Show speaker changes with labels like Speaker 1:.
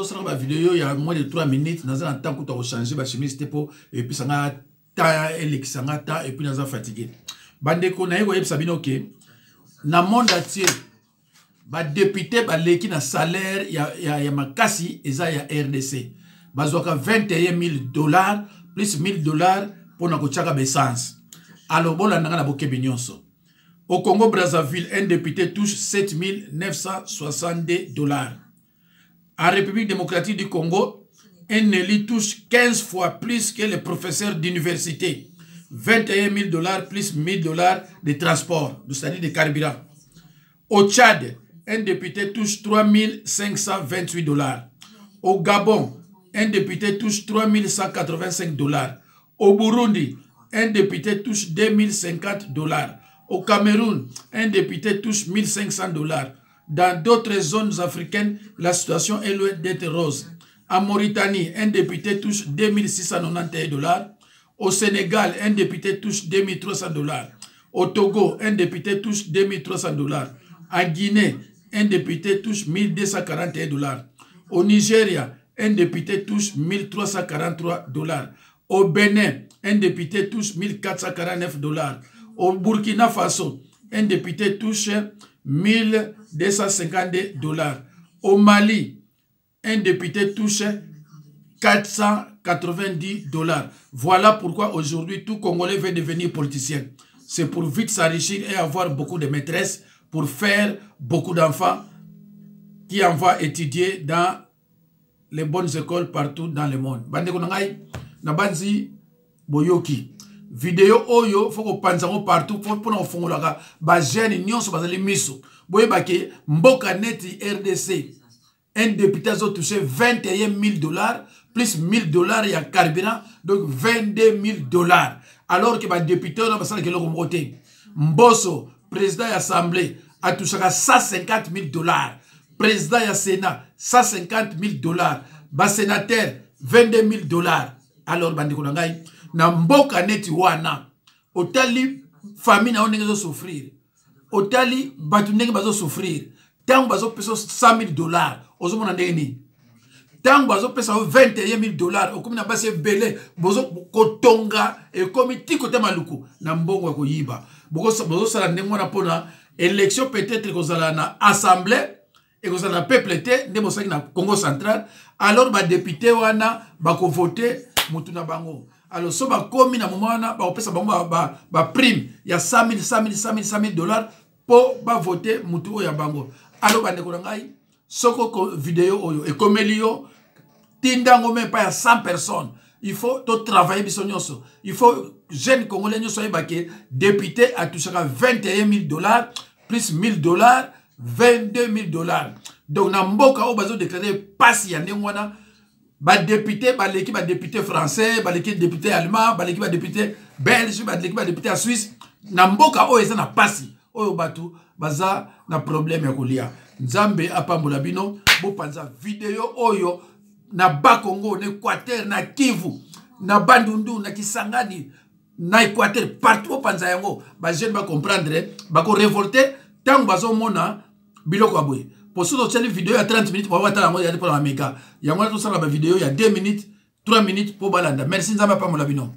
Speaker 1: La vidéo, il y a moins de 3 minutes. Dans un temps que tu as changé ma chemise, et puis ça a temps et puis nous avons fatigué. Bande ko na yego yebisa bino ke na monde entier ba député ba leki na salaire ya makasi eza ya RDC. Bazoka $21,000 plus $1,000 pour na kochaka essence. Alors bon la na bokebi nyonso. Au Congo Brazzaville, un député touche $7,962. En République démocratique du Congo, un élu touche 15 fois plus que les professeurs d'université. $21,000 plus $1,000 de transport, c'est-à-dire de carburant. Au Tchad, un député touche $3,528. Au Gabon, un député touche $3,185. Au Burundi, un député touche $2,050. Au Cameroun, un député touche $1,500. Dans d'autres zones africaines, la situation est loin d'être rose. En Mauritanie, un député touche $2,691. Au Sénégal, un député touche $2,300. Au Togo, un député touche $2,300. En Guinée, un député touche $1,241. Au Nigeria, un député touche $1,343. Au Bénin, un député touche $1,449. Au Burkina Faso, un député touche $1,252. Au Mali, un député touche $490. Voilà pourquoi aujourd'hui tout Congolais veut devenir politicien. C'est pour vite s'enrichir et avoir beaucoup de maîtresses, pour faire beaucoup d'enfants qui envoient étudier dans les bonnes écoles partout dans le monde. Bande konangai na banzi boyoki. Vidéo oyo foko panzango partout pour na fongolaka ba jeune nyonso bazali miso. Boye bake mboka neti RDC. Un député a touché $21,000 plus $1,000 ya carburant, donc $22,000. Alors que le député a touché Mbosso, président de l'Assemblée, a touché $150,000. Président du Sénat, $150,000. Bas sénateur, $22,000. Alors, bandi konangai, na mboka neti wana, otali famille na onenge souffrir. Otali batu ndenge bazo souffrir. Tant bazo pesa $100,000. Ozomona ndeni. Tant bazo pesa $21,000. Okomi na basi belé bozo kotonga e komi tiko maluku na mbongo ya koyiba. Bozo sala ndenge na pona élection peut-être kozala na assemblée et kozala na peuple té ndemo saki na Congo central. Alors ba député wana ba ko voter mutu na bango. Alors so ba komi na moment wana ba pesa bango ba prime ya $100,000 pour ba voter mutu ya bango. Alors bande ko ngai soko vidéo oyo e komelio tindango même pas 100 personnes. Il faut tout travailler bisonyoso. Il faut jeune congolais nyoso yebake député a touché $21,000 plus $1,000 $22,000. Donc na mboka o bazo déclarer passe ya ndengwana ba député ba l'équipe ba député français, ba l'équipe député allemand, ba l'équipe ba député belge, ba l'équipe ba député suisse na mboka o eza na passe oyo batu baza na problème ya kolia. Nzambe apambola bino bo panza vidéo oyo na Bakongo, na Équateur, na Kivu, na Bandundu, na Kisangani, na Équateur, partout panza yango, ba jeune ba comprendre, ba ko révolter tant bazo mona biloko aboye. Pour ce que vidéo à 30 minutes pour voir ta yango ya pour la méga. Yango to sala ba vidéo ya 2 minutes, 3 minutes pour balanda. Merci Nzambe apambola bino.